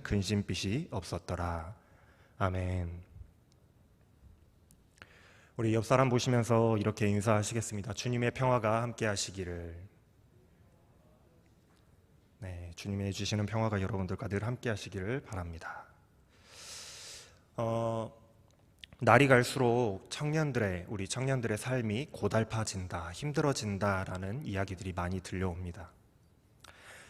근심빛이 없었더라. 아멘. 우리 옆 사람 보시면서 이렇게 인사하시겠습니다. 주님의 평화가 함께 하시기를. 네, 주님이 주시는 평화가 여러분들과 늘 함께 하시기를 바랍니다. 날이 갈수록 우리 청년들의 삶이 고달파진다, 힘들어진다라는 이야기들이 많이 들려옵니다.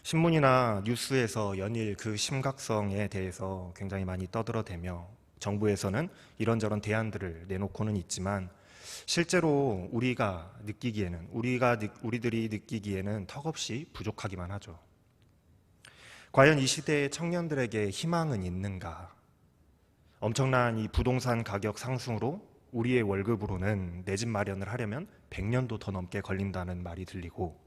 신문이나 뉴스에서 연일 그 심각성에 대해서 굉장히 많이 떠들어대며 정부에서는 이런저런 대안들을 내놓고는 있지만 실제로 우리들이 느끼기에는 턱없이 부족하기만 하죠. 과연 이 시대의 청년들에게 희망은 있는가? 엄청난 이 부동산 가격 상승으로 우리의 월급으로는 내 집 마련을 하려면 100년도 더 넘게 걸린다는 말이 들리고,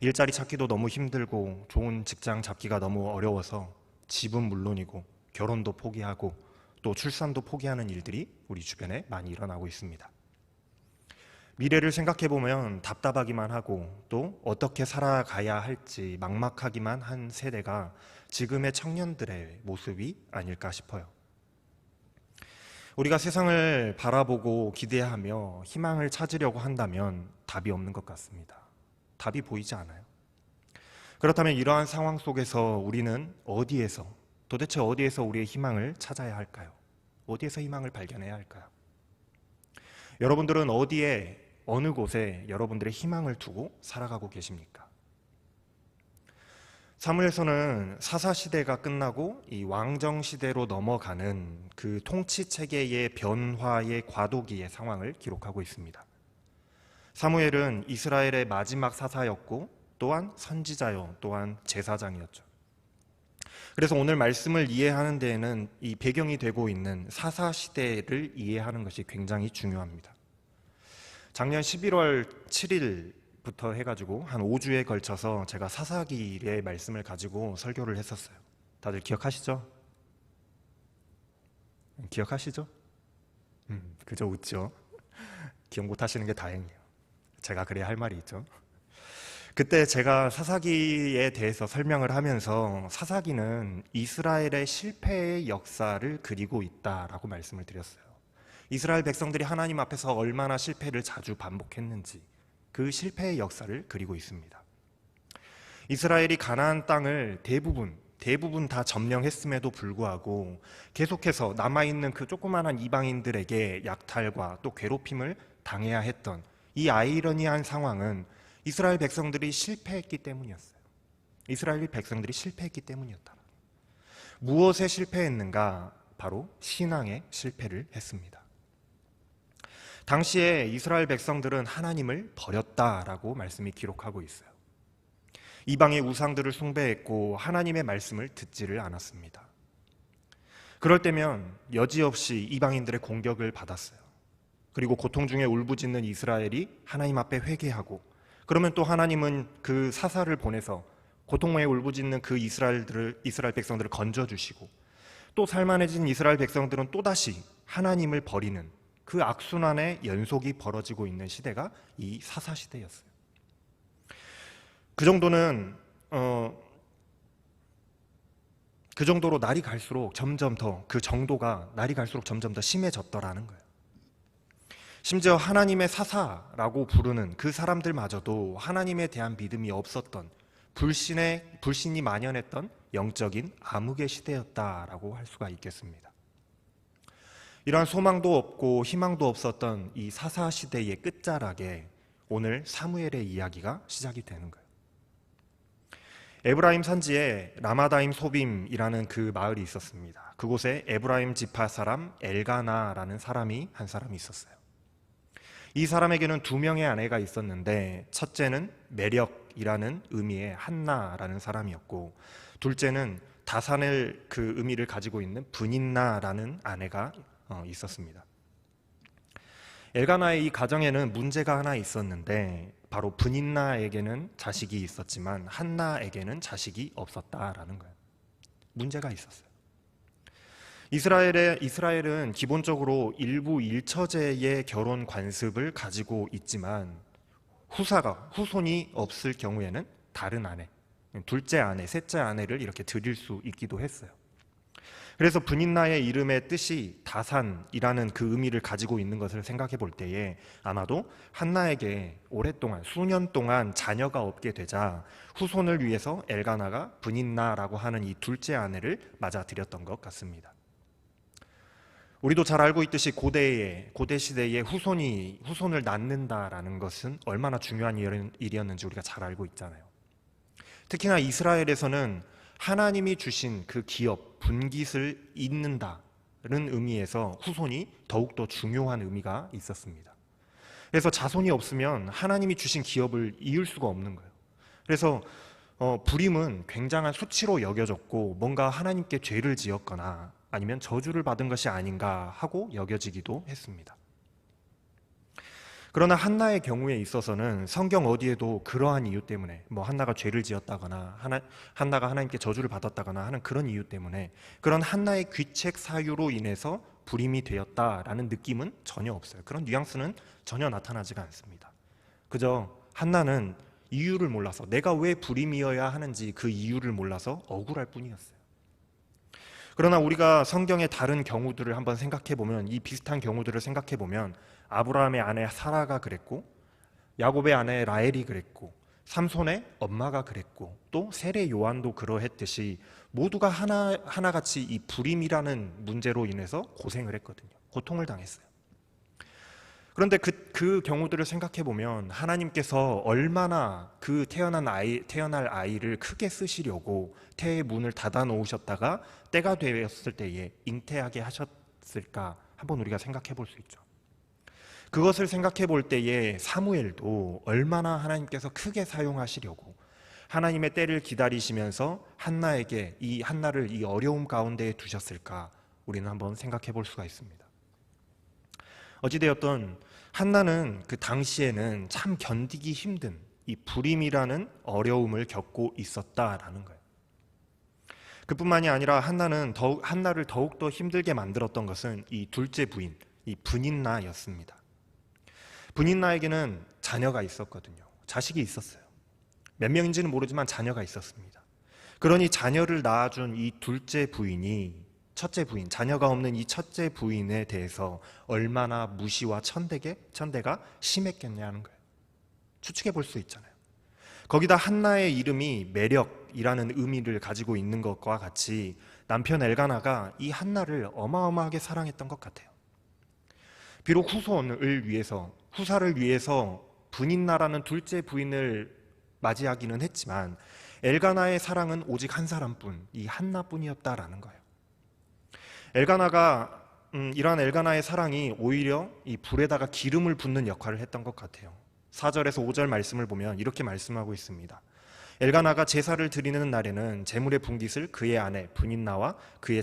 일자리 찾기도 너무 힘들고 좋은 직장 잡기가 너무 어려워서 집은 물론이고 결혼도 포기하고 또 출산도 포기하는 일들이 우리 주변에 많이 일어나고 있습니다. 미래를 생각해보면 답답하기만 하고 또 어떻게 살아가야 할지 막막하기만 한 세대가 지금의 청년들의 모습이 아닐까 싶어요. 우리가 세상을 바라보고 기대하며 희망을 찾으려고 한다면 답이 없는 것 같습니다. 답이 보이지 않아요. 그렇다면 이러한 상황 속에서 우리는 도대체 어디에서 우리의 희망을 찾아야 할까요? 어디에서 희망을 발견해야 할까요? 여러분들은 어느 곳에 여러분들의 희망을 두고 살아가고 계십니까? 사무엘서는 사사시대가 끝나고 이 왕정시대로 넘어가는 그 통치체계의 변화의 과도기의 상황을 기록하고 있습니다. 사무엘은 이스라엘의 마지막 사사였고 또한 선지자요, 또한 제사장이었죠. 그래서 오늘 말씀을 이해하는 데에는 이 배경이 되고 있는 사사시대를 이해하는 것이 굉장히 중요합니다. 작년 11월 7일부터 해가지고 한 5주에 걸쳐서 제가 사사기의 말씀을 가지고 설교를 했었어요. 다들 기억하시죠? 기억하시죠? 그저 웃죠. 기억 못하시는 게 다행이에요. 제가 그래야 할 말이 있죠. 그때 제가 사사기에 대해서 설명을 하면서 사사기는 이스라엘의 실패의 역사를 그리고 있다라고 말씀을 드렸어요. 이스라엘 백성들이 하나님 앞에서 얼마나 실패를 자주 반복했는지 그 실패의 역사를 그리고 있습니다. 이스라엘이 가나안 땅을 대부분 다 점령했음에도 불구하고 계속해서 남아있는 그 조그마한 이방인들에게 약탈과 또 괴롭힘을 당해야 했던 이 아이러니한 상황은 이스라엘 백성들이 실패했기 때문이었어요. 이스라엘 백성들이 실패했기 때문이었다. 무엇에 실패했는가? 바로 신앙에 실패를 했습니다. 당시에 이스라엘 백성들은 하나님을 버렸다라고 말씀이 기록하고 있어요. 이방의 우상들을 숭배했고 하나님의 말씀을 듣지를 않았습니다. 그럴 때면 여지없이 이방인들의 공격을 받았어요. 그리고 고통 중에 울부짖는 이스라엘이 하나님 앞에 회개하고, 그러면 또 하나님은 그 사사를 보내서 고통에 울부짖는 그 이스라엘 백성들을 건져주시고, 또 살만해진 이스라엘 백성들은 또다시 하나님을 버리는 그 악순환의 연속이 벌어지고 있는 시대가 이 사사시대였어요. 그 정도로 날이 갈수록 점점 더 심해졌더라는 거예요. 심지어 하나님의 사사라고 부르는 그 사람들마저도 하나님에 대한 믿음이 없었던 불신이 만연했던 영적인 암흑의 시대였다라고 할 수가 있겠습니다. 이러한 소망도 없고 희망도 없었던 이 사사시대의 끝자락에 오늘 사무엘의 이야기가 시작이 되는 거예요. 에브라임 산지에 라마다임 소빔이라는 그 마을이 있었습니다. 그곳에 에브라임 지파 사람 엘가나라는 사람이 있었어요. 이 사람에게는 2명의 아내가 있었는데, 첫째는 매력이라는 의미의 한나라는 사람이었고, 둘째는 다산을 그 의미를 가지고 있는 브닌나라는 아내가 있었습니다. 엘가나의 이 가정에는 문제가 하나 있었는데, 바로 브닌나에게는 자식이 있었지만 한나에게는 자식이 없었다라는 거예요. 문제가 있었어요. 이스라엘은 기본적으로 일부 일처제의 결혼 관습을 가지고 있지만 후손이 없을 경우에는 다른 아내, 둘째 아내, 셋째 아내를 이렇게 드릴 수 있기도 했어요. 그래서 브닛나의 이름의 뜻이 다산이라는 그 의미를 가지고 있는 것을 생각해 볼 때에 아마도 한나에게 오랫동안 수년 동안 자녀가 없게 되자 후손을 위해서 엘가나가 브닛나라고 하는 이 둘째 아내를 맞아들였던 것 같습니다. 우리도 잘 알고 있듯이 고대 시대에 후손을 낳는다라는 것은 얼마나 중요한 일이었는지 우리가 잘 알고 있잖아요. 특히나 이스라엘에서는 하나님이 주신 그 기업, 분깃을 잇는다는 의미에서 후손이 더욱더 중요한 의미가 있었습니다. 그래서 자손이 없으면 하나님이 주신 기업을 이을 수가 없는 거예요. 그래서 불임은 굉장한 수치로 여겨졌고 뭔가 하나님께 죄를 지었거나 아니면 저주를 받은 것이 아닌가 하고 여겨지기도 했습니다. 그러나 한나의 경우에 있어서는 성경 어디에도 그러한 이유 때문에 한나가 죄를 지었다거나 한나가 하나님께 저주를 받았다거나 하는 그런 이유 때문에 그런 한나의 귀책 사유로 인해서 불임이 되었다라는 느낌은 전혀 없어요. 그런 뉘앙스는 전혀 나타나지가 않습니다. 그저 한나는 이유를 몰라서 내가 왜 불임이어야 하는지 그 이유를 몰라서 억울할 뿐이었어요. 그러나 우리가 성경의 다른 경우들을 한번 생각해보면 이 비슷한 경우들을 생각해보면 아브라함의 아내 사라가 그랬고 야곱의 아내 라헬이 그랬고 삼손의 엄마가 그랬고 또 세례 요한도 그러했듯이 모두가 하나같이 이 불임이라는 문제로 인해서 고생을 했거든요. 고통을 당했어요. 그런데 그 경우들을 생각해보면 하나님께서 얼마나 그 태어날 아이를 크게 쓰시려고 태의 문을 닫아 놓으셨다가 때가 되었을 때에 잉태하게 하셨을까 한번 우리가 생각해 볼 수 있죠. 그것을 생각해 볼 때에 사무엘도 얼마나 하나님께서 크게 사용하시려고 하나님의 때를 기다리시면서 한나를 이 어려움 가운데에 두셨을까 우리는 한번 생각해 볼 수가 있습니다. 어찌되었든 한나는 그 당시에는 참 견디기 힘든 이 불임이라는 어려움을 겪고 있었다라는 거예요. 그뿐만이 아니라 한나를 더욱더 힘들게 만들었던 것은 이 둘째 부인, 이 브닛나였습니다. 브닛나에게는 자녀가 있었거든요. 자식이 있었어요. 몇 명인지는 모르지만 자녀가 있었습니다. 그러니 자녀를 낳아준 이 둘째 부인이 첫째 부인, 자녀가 없는 이 첫째 부인에 대해서 얼마나 무시와 천대가 심했겠냐는 거예요. 추측해 볼 수 있잖아요. 거기다 한나의 이름이 매력이라는 의미를 가지고 있는 것과 같이 남편 엘가나가 이 한나를 어마어마하게 사랑했던 것 같아요. 비록 후사를 위해서 브닛나라는 둘째 부인을 맞이하기는 했지만 엘가나의 사랑은 오직 한 사람뿐, 이 한나뿐이었다라는 거예요. 이러한 엘가나의 사랑이 오히려 이 불에다가 기름을 붓는 역할을 했던 것 같아요. 4절에서 5절 말씀을 보면 이렇게 말씀하고 있습니다. 엘가나가 제사를 드리는 날에는 제물의 분깃을 그의 아내 브닛나와 그의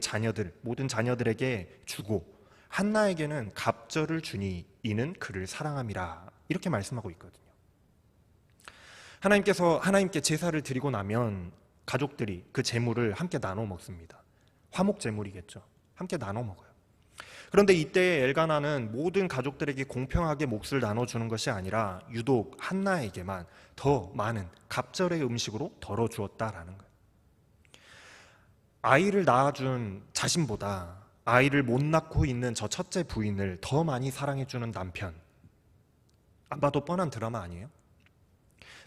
모든 자녀들에게 주고 한나에게는 갑절을 주니 이는 그를 사랑함이라 이렇게 말씀하고 있거든요. 하나님께 제사를 드리고 나면 가족들이 그 제물을 함께 나눠 먹습니다. 화목 제물이겠죠. 함께 나눠 먹어요. 그런데 이때 엘가나는 모든 가족들에게 공평하게 몫을 나눠주는 것이 아니라 유독 한나에게만 더 많은 갑절의 음식으로 덜어주었다라는 거예요. 아이를 낳아준 자신보다 아이를 못 낳고 있는 저 첫째 부인을 더 많이 사랑해주는 남편. 안 봐도 뻔한 드라마 아니에요?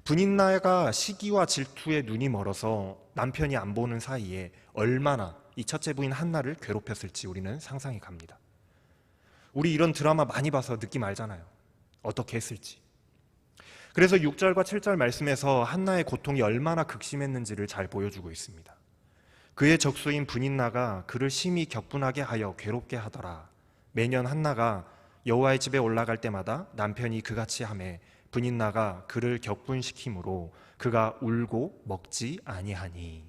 브닛나가 시기와 질투에 눈이 멀어서 남편이 안 보는 사이에 얼마나 이 첫째 부인 한나를 괴롭혔을지 우리는 상상이 갑니다. 우리 이런 드라마 많이 봐서 느낌 알잖아요. 어떻게 했을지. 그래서 6절과 7절 말씀에서 한나의 고통이 얼마나 극심했는지를 잘 보여주고 있습니다. 그의 적수인 브닛나가 그를 심히 격분하게 하여 괴롭게 하더라. 매년 한나가 여호와의 집에 올라갈 때마다 남편이 그같이 하매 브닛나가 그를 격분시키므로 그가 울고 먹지 아니하니.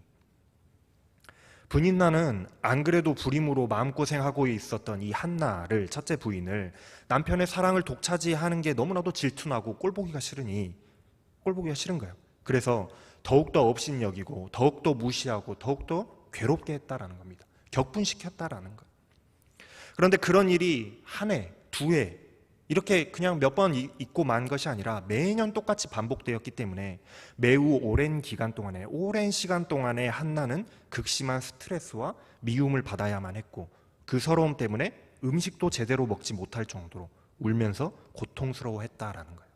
브닛나는 안 그래도 불임으로 마음고생하고 있었던 이 한나를 첫째 부인을 남편의 사랑을 독차지하는 게 너무나도 질투나고 꼴보기가 싫은 거예요. 그래서 더욱더 업신여기고 더욱더 무시하고 더욱더 괴롭게 했다라는 겁니다. 격분시켰다라는 거예요. 그런데 그런 일이 한 해, 두 해, 이렇게 그냥 몇 번 잊고 만 것이 아니라 매년 똑같이 반복되었기 때문에 매우 오랜 기간 동안에, 오랜 시간 동안에 한나는 극심한 스트레스와 미움을 받아야만 했고, 그 서러움 때문에 음식도 제대로 먹지 못할 정도로 울면서 고통스러워했다라는 거예요.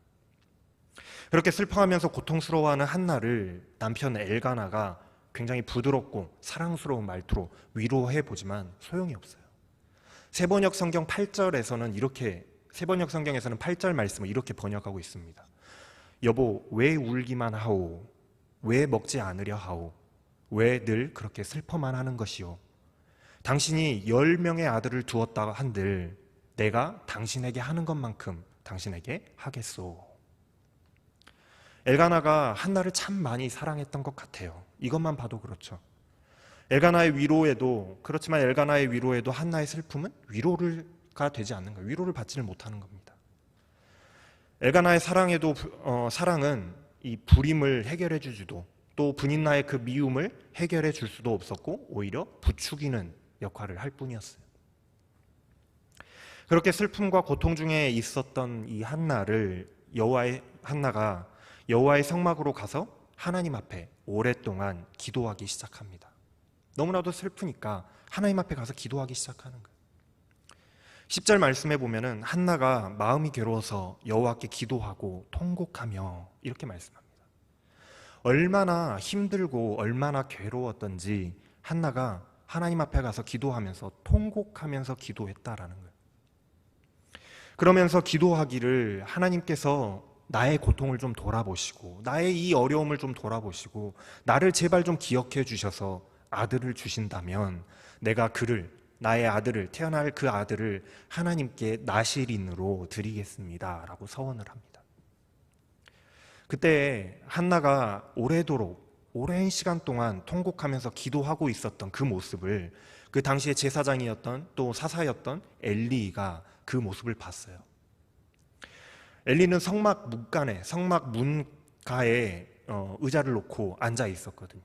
그렇게 슬퍼하면서 고통스러워하는 한나를 남편 엘가나가 굉장히 부드럽고 사랑스러운 말투로 위로해 보지만 소용이 없어요. 세번역 성경 8절에서는 세번역 성경에서는 8절 말씀을 이렇게 번역하고 있습니다. 여보, 왜 울기만 하오? 왜 먹지 않으려 하오? 왜 늘 그렇게 슬퍼만 하는 것이오? 당신이 10명의 아들을 두었다 한들 내가 당신에게 하는 것만큼 당신에게 하겠소. 엘가나가 한나를 참 많이 사랑했던 것 같아요. 이것만 봐도 그렇죠. 엘가나의 위로에도, 그렇지만 엘가나의 위로에도 한나의 슬픔은 위로가 되지 않는 거예요. 위로를 받지를 못하는 겁니다. 엘가나의 사랑은 이 불임을 해결해 주지도, 또 분인나의 그 미움을 해결해 줄 수도 없었고 오히려 부추기는 역할을 할 뿐이었어요. 그렇게 슬픔과 고통 중에 있었던 이 한나가 여호와의 성막으로 가서 하나님 앞에 오랫동안 기도하기 시작합니다. 너무나도 슬프니까 하나님 앞에 가서 기도하기 시작하는 거예요. 10절 말씀에 보면은 한나가 마음이 괴로워서 여호와께 기도하고 통곡하며 이렇게 말씀합니다. 얼마나 힘들고 얼마나 괴로웠던지 한나가 하나님 앞에 가서 기도하면서 통곡하면서 기도했다라는 거예요. 그러면서 기도하기를 하나님께서 나의 고통을 좀 돌아보시고 나의 이 어려움을 좀 돌아보시고 나를 제발 좀 기억해 주셔서 아들을 주신다면 내가 나의 아들을, 태어날 그 아들을 하나님께 나실인으로 드리겠습니다 라고 서원을 합니다. 그때 한나가 오랜 시간 동안 통곡하면서 기도하고 있었던 그 모습을 그 당시에 제사장이었던 또 사사였던 엘리가 그 모습을 봤어요. 엘리는 성막 문가에 의자를 놓고 앉아 있었거든요.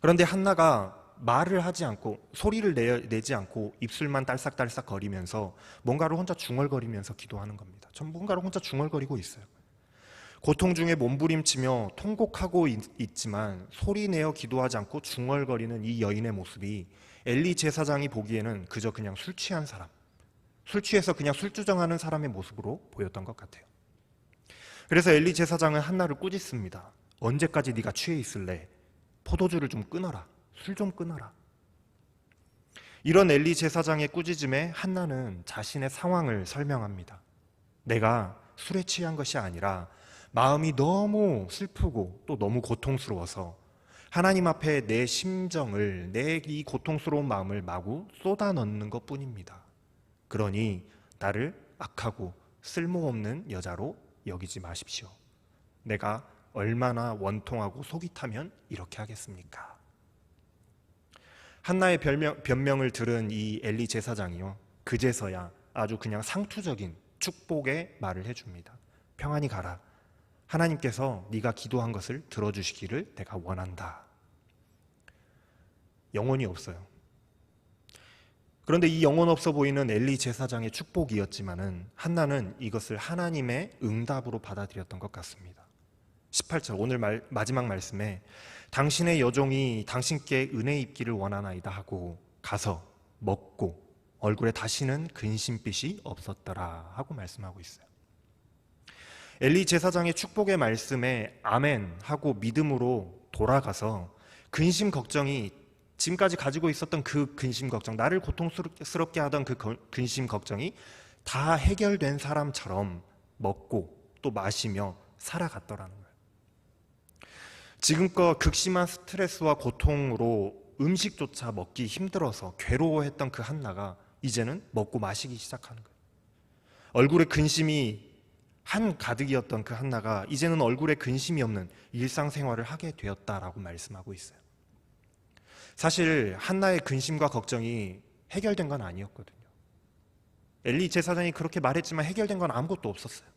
그런데 한나가 말을 하지 않고 소리를 내지 않고 입술만 딸싹딸싹 거리면서 뭔가를 혼자 중얼거리면서 기도하는 겁니다. 전 뭔가를 혼자 중얼거리고 있어요. 고통 중에 몸부림치며 통곡하고 있지만 소리내어 기도하지 않고 중얼거리는 이 여인의 모습이 엘리 제사장이 보기에는 그저 그냥 술 취한 사람, 술 취해서 그냥 술주정하는 사람의 모습으로 보였던 것 같아요. 그래서 엘리 제사장은 한나를 꾸짖습니다. 언제까지 네가 취해 있을래? 포도주를 좀 끊어라. 술 좀 끊어라. 이런 엘리 제사장의 꾸짖음에 한나는 자신의 상황을 설명합니다. 내가 술에 취한 것이 아니라 마음이 너무 슬프고 또 너무 고통스러워서 하나님 앞에 내 심정을, 내 이 고통스러운 마음을 마구 쏟아 넣는 것 뿐입니다. 그러니 나를 악하고 쓸모없는 여자로 여기지 마십시오. 내가 얼마나 원통하고 속이 타면 이렇게 하겠습니까? 한나의 변명을 들은 이 엘리 제사장이요, 그제서야 아주 그냥 상투적인 축복의 말을 해줍니다. 평안히 가라. 하나님께서 네가 기도한 것을 들어주시기를 내가 원한다. 영혼이 없어요. 그런데 이 영혼 없어 보이는 엘리 제사장의 축복이었지만은 한나는 이것을 하나님의 응답으로 받아들였던 것 같습니다. 18절 오늘 마지막 말씀에 당신의 여종이 당신께 은혜 입기를 원하나이다 하고 가서 먹고 얼굴에 다시는 근심빛이 없었더라 하고 말씀하고 있어요. 엘리 제사장의 축복의 말씀에 아멘 하고 믿음으로 돌아가서 근심 걱정이, 지금까지 가지고 있었던 그 근심 걱정, 나를 고통스럽게 하던 그 근심 걱정이 다 해결된 사람처럼 먹고 또 마시며 살아갔더라는 거예요. 지금껏 극심한 스트레스와 고통으로 음식조차 먹기 힘들어서 괴로워했던 그 한나가 이제는 먹고 마시기 시작하는 거예요. 얼굴에 근심이 한가득이었던 그 한나가 이제는 얼굴에 근심이 없는 일상생활을 하게 되었다라고 말씀하고 있어요. 사실 한나의 근심과 걱정이 해결된 건 아니었거든요. 엘리 제사장이 그렇게 말했지만 해결된 건 아무것도 없었어요.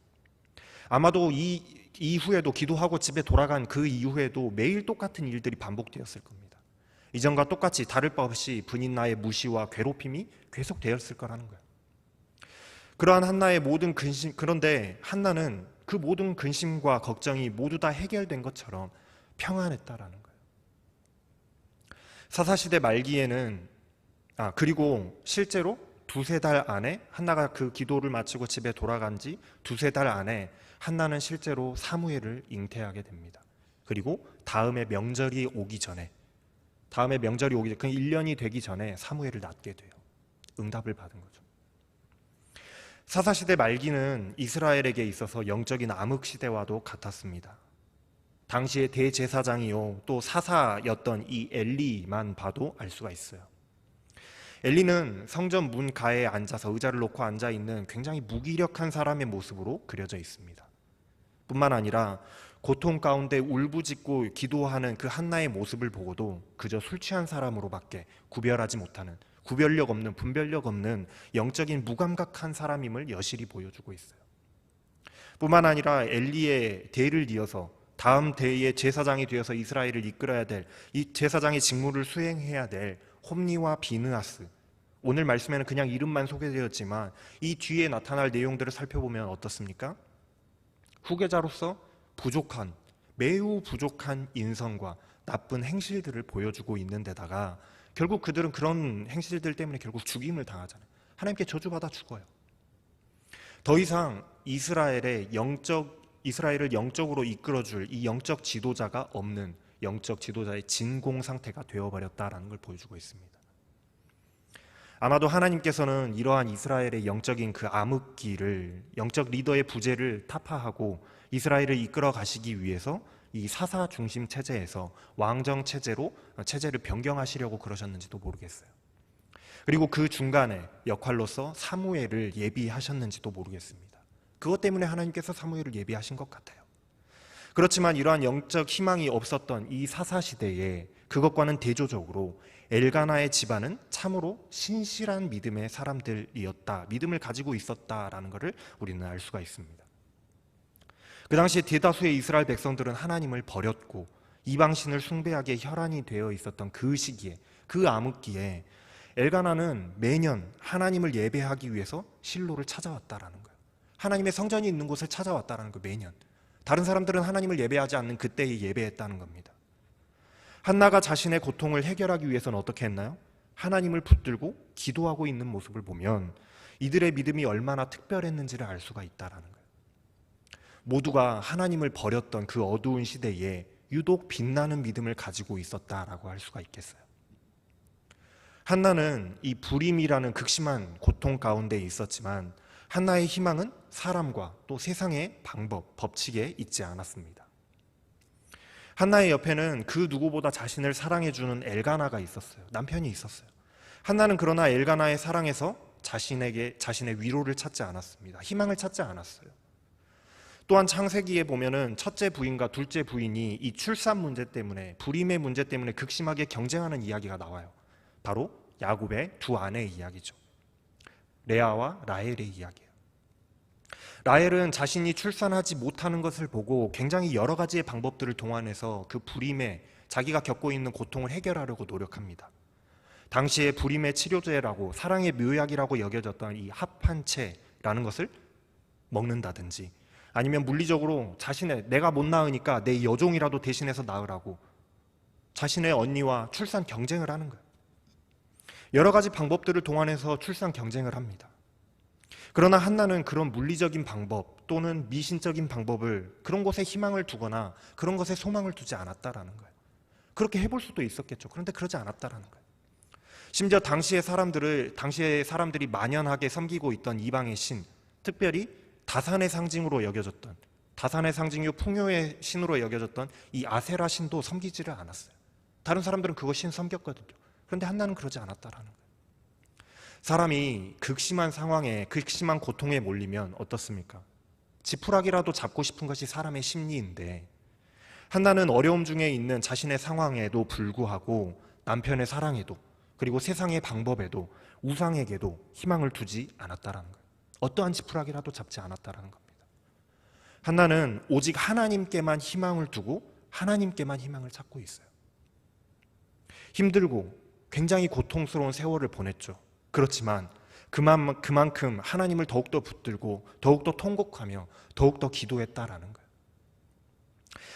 아마도 이 이후에도, 기도하고 집에 돌아간 그 이후에도 매일 똑같은 일들이 반복되었을 겁니다. 이전과 똑같이 다를 바 없이 분인나의 무시와 괴롭힘이 계속되었을 거라는 거예요. 그러한 한나의 모든 근심, 그런데 한나는 그 모든 근심과 걱정이 모두 다 해결된 것처럼 평안했다라는 거예요. 사사시대 말기에는 그리고 실제로 두세 달 안에 한나가 그 기도를 마치고 집에 돌아간 지 두세 달 안에 한나는 실제로 사무엘을 잉태하게 됩니다. 그리고 다음에 명절이 오기 전에 그 1년이 되기 전에 사무엘을 낳게 돼요. 응답을 받은 거죠. 사사시대 말기는 이스라엘에게 있어서 영적인 암흑시대와도 같았습니다. 당시의 대제사장이요 또 사사였던 이 엘리만 봐도 알 수가 있어요. 엘리는 성전 문 가에 앉아서 의자를 놓고 앉아있는 굉장히 무기력한 사람의 모습으로 그려져 있습니다. 뿐만 아니라 고통 가운데 울부짖고 기도하는 그 한나의 모습을 보고도 그저 술 취한 사람으로밖에 구별하지 못하는, 구별력 없는, 분별력 없는 영적인 무감각한 사람임을 여실히 보여주고 있어요. 뿐만 아니라 엘리의 대를 이어서 다음 대의 제사장이 되어서 이스라엘을 이끌어야 될, 이 제사장의 직무를 수행해야 될 홈니와 비느하스, 오늘 말씀에는 그냥 이름만 소개되었지만 이 뒤에 나타날 내용들을 살펴보면 어떻습니까? 후계자로서 매우 부족한 인성과 나쁜 행실들을 보여주고 있는 데다가 결국 그들은 그런 행실들 때문에 결국 죽임을 당하잖아요. 하나님께 저주받아 죽어요. 더 이상 이스라엘을 영적으로 이끌어줄 이 영적 지도자가 없는 영적 지도자의 진공 상태가 되어버렸다라는 걸 보여주고 있습니다. 아마도 하나님께서는 이러한 이스라엘의 영적인 그 암흑기를, 영적 리더의 부재를 타파하고 이스라엘을 이끌어 가시기 위해서 이 사사 중심 체제에서 왕정 체제를 변경하시려고 그러셨는지도 모르겠어요. 그리고 그 중간에 역할로서 사무엘을 예비하셨는지도 모르겠습니다. 그것 때문에 하나님께서 사무엘을 예비하신 것 같아요. 그렇지만 이러한 영적 희망이 없었던 이 사사시대에 그것과는 대조적으로 엘가나의 집안은 참으로 신실한 믿음의 사람들이었다, 믿음을 가지고 있었다라는 것을 우리는 알 수가 있습니다. 그 당시에 대다수의 이스라엘 백성들은 하나님을 버렸고 이방신을 숭배하기에 혈안이 되어 있었던 그 시기에, 그 암흑기에 엘가나는 매년 하나님을 예배하기 위해서 실로를 찾아왔다라는 거예요. 하나님의 성전이 있는 곳을 찾아왔다라는 거예요. 매년. 다른 사람들은 하나님을 예배하지 않는 그때에 예배했다는 겁니다. 한나가 자신의 고통을 해결하기 위해서는 어떻게 했나요? 하나님을 붙들고 기도하고 있는 모습을 보면 이들의 믿음이 얼마나 특별했는지를 알 수가 있다는 거예요. 모두가 하나님을 버렸던 그 어두운 시대에 유독 빛나는 믿음을 가지고 있었다라고 할 수가 있겠어요. 한나는 이 불임이라는 극심한 고통 가운데 있었지만 한나의 희망은 사람과 또 세상의 방법, 법칙에 있지 않았습니다. 한나의 옆에는 그 누구보다 자신을 사랑해주는 엘가나가 있었어요. 남편이 있었어요. 한나는 그러나 엘가나의 사랑에서 자신의 위로를 찾지 않았습니다. 희망을 찾지 않았어요. 또한 창세기에 보면은 첫째 부인과 둘째 부인이 이 출산 문제 때문에, 불임의 문제 때문에 극심하게 경쟁하는 이야기가 나와요. 바로 야곱의 두 아내의 이야기죠. 레아와 라헬의 이야기예요. 라헬은 자신이 출산하지 못하는 것을 보고 굉장히 여러 가지의 방법들을 동원해서 그 불임에 자기가 겪고 있는 고통을 해결하려고 노력합니다. 당시에 불임의 치료제라고, 사랑의 묘약이라고 여겨졌던 이 합한채라는 것을 먹는다든지, 아니면 물리적으로 내가 못 낳으니까 내 여종이라도 대신해서 낳으라고 자신의 언니와 출산 경쟁을 하는 거예요. 여러 가지 방법들을 동원해서 출산 경쟁을 합니다. 그러나 한나는 그런 물리적인 방법 또는 미신적인 방법을, 그런 것에 희망을 두거나 그런 것에 소망을 두지 않았다라는 거예요. 그렇게 해볼 수도 있었겠죠. 그런데 그러지 않았다라는 거예요. 심지어 당시의 사람들이 만연하게 섬기고 있던 이방의 신, 특별히 다산의 상징으로 여겨졌던, 다산의 상징이요 풍요의 신으로 여겨졌던 이 아세라 신도 섬기지를 않았어요. 다른 사람들은 그거 신 섬겼거든요. 그런데 한나는 그러지 않았다라는 거예요. 사람이 극심한 상황에, 극심한 고통에 몰리면 어떻습니까? 지푸라기라도 잡고 싶은 것이 사람의 심리인데, 한나는 어려움 중에 있는 자신의 상황에도 불구하고 남편의 사랑에도, 그리고 세상의 방법에도, 우상에게도 희망을 두지 않았다라는 거예요. 어떠한 지푸라기라도 잡지 않았다라는 겁니다. 한나는 오직 하나님께만 희망을 두고 하나님께만 희망을 찾고 있어요. 힘들고 굉장히 고통스러운 세월을 보냈죠. 그렇지만 그만큼 하나님을 더욱더 붙들고 더욱더 통곡하며 더욱더 기도했다라는 거예요.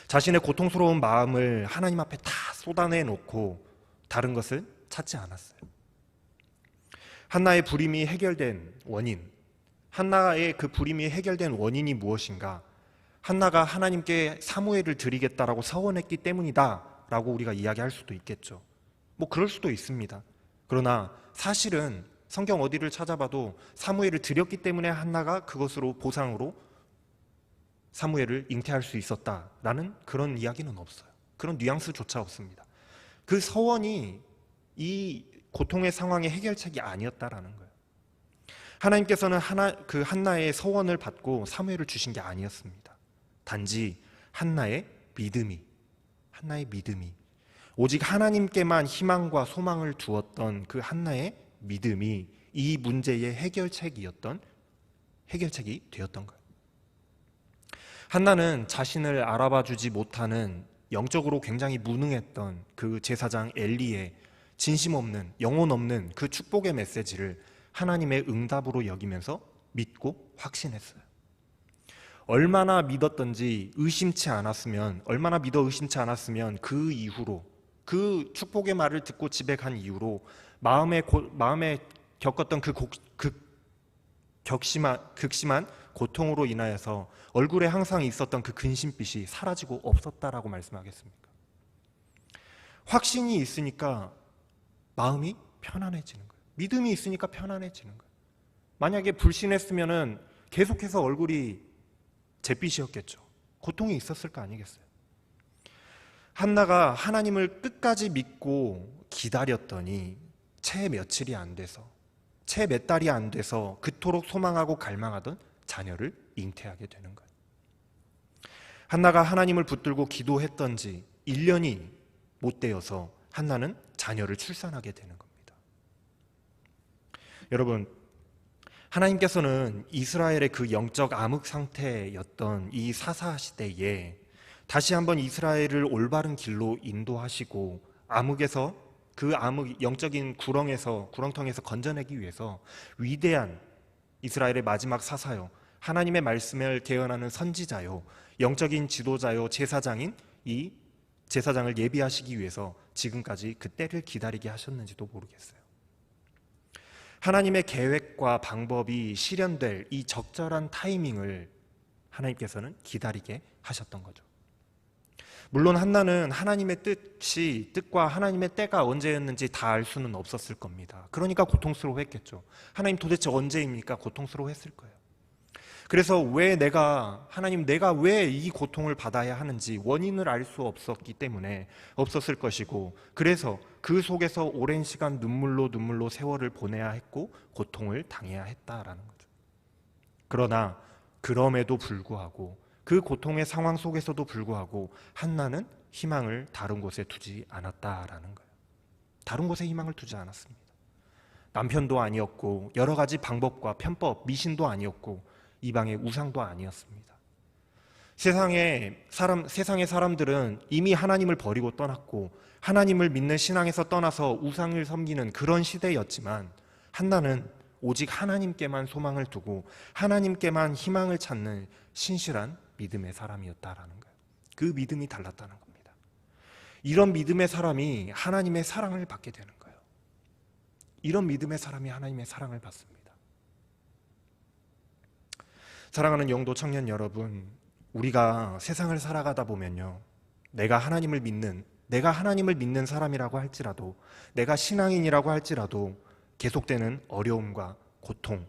자신의 고통스러운 마음을 하나님 앞에 다 쏟아내놓고 다른 것을 찾지 않았어요. 한나의 불임이 해결된 원인, 한나의 그 불임이 해결된 원인이 무엇인가? 한나가 하나님께 사무엘을 드리겠다라고 서원했기 때문이다 라고 우리가 이야기할 수도 있겠죠. 뭐 그럴 수도 있습니다. 그러나 사실은 성경 어디를 찾아봐도 사무엘을 드렸기 때문에 한나가 그것으로 보상으로 사무엘을 잉태할 수 있었다라는 그런 이야기는 없어요. 그런 뉘앙스조차 없습니다. 그 서원이 이 고통의 상황의 해결책이 아니었다라는 거예요. 하나님께서는 한나의 서원을 받고 사무엘을 주신 게 아니었습니다. 단지 한나의 믿음이 오직 하나님께만 희망과 소망을 두었던 그 한나의 믿음이 이 문제의 해결책이 되었던 거예요. 한나는 자신을 알아봐 주지 못하는 영적으로 굉장히 무능했던 그 제사장 엘리의 진심 없는, 영혼 없는 그 축복의 메시지를 하나님의 응답으로 여기면서 믿고 확신했어요. 얼마나 믿어 의심치 않았으면 그 이후로, 그 축복의 말을 듣고 집에 간 이후로 마음에 겪었던 극심한 고통으로 인하여서 얼굴에 항상 있었던 그 근심빛이 사라지고 없었다라고 말씀하겠습니까? 확신이 있으니까 마음이 편안해지는 거예요. 믿음이 있으니까 편안해지는 거예요. 만약에 불신했으면은 계속해서 얼굴이 잿빛이었겠죠. 고통이 있었을 거 아니겠어요? 한나가 하나님을 끝까지 믿고 기다렸더니 채 몇 달이 안 돼서 그토록 소망하고 갈망하던 자녀를 잉태하게 되는 거예요. 한나가 하나님을 붙들고 기도했던지 1년이 못 되어서 한나는 자녀를 출산하게 되는 겁니다. 여러분, 하나님께서는 이스라엘의 그 영적 암흑 상태였던 이 사사 시대에 다시 한번 이스라엘을 올바른 길로 인도하시고 그 영적인 구렁텅에서 건져내기 위해서 위대한 이스라엘의 마지막 사사요, 하나님의 말씀을 대언하는 선지자요, 영적인 지도자요, 제사장인 이 제사장을 예비하시기 위해서 지금까지 그 때를 기다리게 하셨는지도 모르겠어요. 하나님의 계획과 방법이 실현될 이 적절한 타이밍을 하나님께서는 기다리게 하셨던 거죠. 물론 한나는 하나님의 뜻과 하나님의 때가 언제였는지 다 알 수는 없었을 겁니다. 그러니까 고통스러워했겠죠. 하나님 도대체 언제입니까? 고통스러워했을 거예요. 그래서 내가 왜 이 고통을 받아야 하는지 원인을 알 수 없었을 것이고, 그래서 그 속에서 오랜 시간 눈물로 세월을 보내야 했고 고통을 당해야 했다라는 거죠. 그러나 그럼에도 불구하고, 그 고통의 상황 속에서도 불구하고 한나는 희망을 다른 곳에 두지 않았다라는 거예요. 다른 곳에 희망을 두지 않았습니다. 남편도 아니었고 여러 가지 방법과 편법, 미신도 아니었고 이방의 우상도 아니었습니다. 세상의 사람들은 이미 하나님을 버리고 떠났고 하나님을 믿는 신앙에서 떠나서 우상을 섬기는 그런 시대였지만, 한나는 오직 하나님께만 소망을 두고 하나님께만 희망을 찾는 신실한 믿음의 사람이었다라는 거예요. 그 믿음이 달랐다는 겁니다. 이런 믿음의 사람이 하나님의 사랑을 받게 되는 거예요. 이런 믿음의 사람이 하나님의 사랑을 받습니다. 사랑하는 영도 청년 여러분, 우리가 세상을 살아가다 보면요, 내가 하나님을 믿는 사람이라고 할지라도, 내가 신앙인이라고 할지라도 계속되는 어려움과 고통,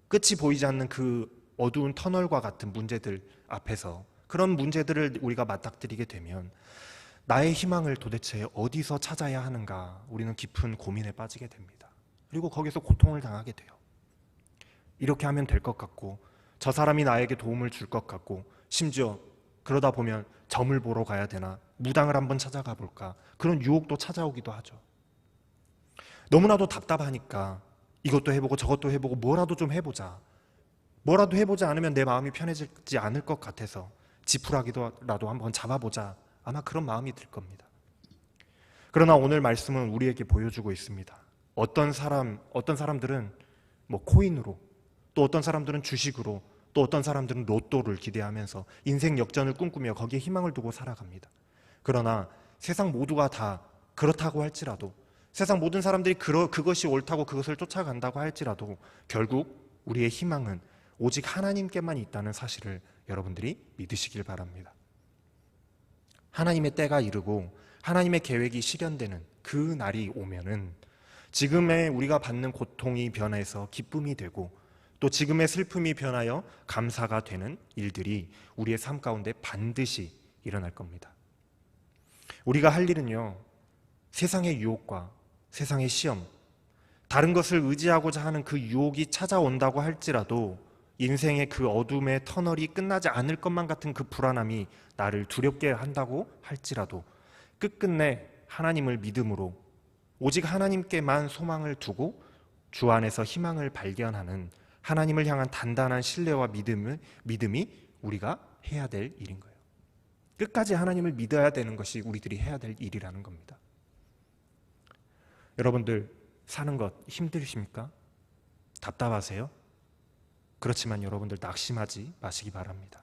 끝이 보이지 않는 그 어두운 터널과 같은 문제들 앞에서, 그런 문제들을 우리가 맞닥뜨리게 되면 나의 희망을 도대체 어디서 찾아야 하는가, 우리는 깊은 고민에 빠지게 됩니다. 그리고 거기서 고통을 당하게 돼요. 이렇게 하면 될 것 같고, 저 사람이 나에게 도움을 줄 것 같고, 심지어 그러다 보면 점을 보러 가야 되나, 무당을 한번 찾아가 볼까, 그런 유혹도 찾아오기도 하죠. 너무나도 답답하니까 이것도 해보고 저것도 해보고 뭐라도 좀 해보자. 뭐라도 해보지 않으면 내 마음이 편해지지 않을 것 같아서 지푸라기라도 한번 잡아보자. 아마 그런 마음이 들 겁니다. 그러나 오늘 말씀은 우리에게 보여주고 있습니다. 어떤 사람들은 뭐 코인으로, 또 어떤 사람들은 주식으로, 또 어떤 사람들은 로또를 기대하면서 인생 역전을 꿈꾸며 거기에 희망을 두고 살아갑니다. 그러나 세상 모두가 다 그렇다고 할지라도, 세상 모든 사람들이 그것이 옳다고 그것을 쫓아간다고 할지라도 결국 우리의 희망은 오직 하나님께만 있다는 사실을 여러분들이 믿으시길 바랍니다. 하나님의 때가 이르고 하나님의 계획이 실현되는 그 날이 오면은 지금의 우리가 받는 고통이 변해서 기쁨이 되고, 또 지금의 슬픔이 변하여 감사가 되는 일들이 우리의 삶 가운데 반드시 일어날 겁니다. 우리가 할 일은요, 세상의 유혹과 세상의 시험, 다른 것을 의지하고자 하는 그 유혹이 찾아온다고 할지라도 인생의 그 어둠의 터널이 끝나지 않을 것만 같은 그 불안함이 나를 두렵게 한다고 할지라도 끝끝내 하나님을 믿음으로, 오직 하나님께만 소망을 두고 주 안에서 희망을 발견하는 하나님을 향한 단단한 신뢰와 믿음이 우리가 해야 될 일인 거예요. 끝까지 하나님을 믿어야 되는 것이 우리들이 해야 될 일이라는 겁니다. 여러분들 사는 것 힘드십니까? 답답하세요? 그렇지만 여러분들 낙심하지 마시기 바랍니다.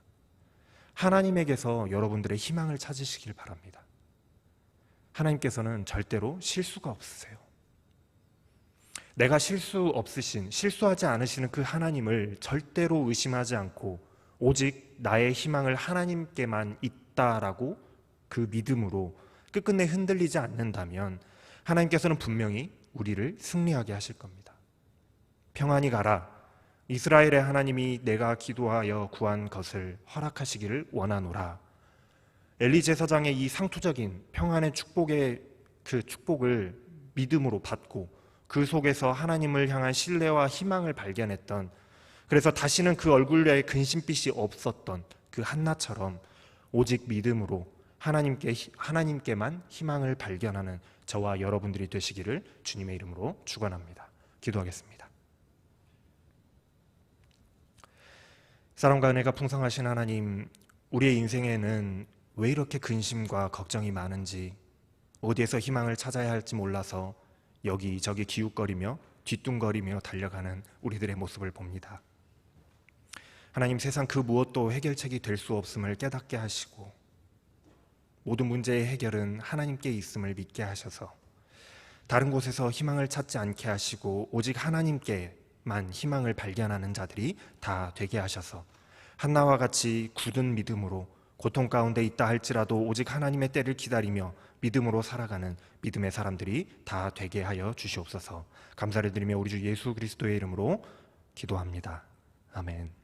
하나님에게서 여러분들의 희망을 찾으시길 바랍니다. 하나님께서는 절대로 실수가 없으세요. 내가 실수하지 않으시는 그 하나님을 절대로 의심하지 않고 오직 나의 희망을 하나님께만 있다라고 그 믿음으로 끝끝내 흔들리지 않는다면 하나님께서는 분명히 우리를 승리하게 하실 겁니다. 평안히 가라. 이스라엘의 하나님이 내가 기도하여 구한 것을 허락하시기를 원하노라. 엘리 제사장의 이 상투적인 평안의 축복의 그 축복을 믿음으로 받고 그 속에서 하나님을 향한 신뢰와 희망을 발견했던, 그래서 다시는 그 얼굴에 근심빛이 없었던 그 한나처럼 오직 믿음으로 하나님께만 희망을 발견하는 저와 여러분들이 되시기를 주님의 이름으로 축원합니다. 기도하겠습니다. 사랑과 은혜가 풍성하신 하나님, 우리의 인생에는 왜 이렇게 근심과 걱정이 많은지, 어디에서 희망을 찾아야 할지 몰라서 여기저기 기웃거리며 뒤뚱거리며 달려가는 우리들의 모습을 봅니다. 하나님, 세상 그 무엇도 해결책이 될 수 없음을 깨닫게 하시고 모든 문제의 해결은 하나님께 있음을 믿게 하셔서 다른 곳에서 희망을 찾지 않게 하시고 오직 하나님께만 희망을 발견하는 자들이 다 되게 하셔서 한나와 같이 굳은 믿음으로 고통 가운데 있다 할지라도 오직 하나님의 때를 기다리며 믿음으로 살아가는 믿음의 사람들이 다 되게 하여 주시옵소서. 감사를 드리며 우리 주 예수 그리스도의 이름으로 기도합니다. 아멘.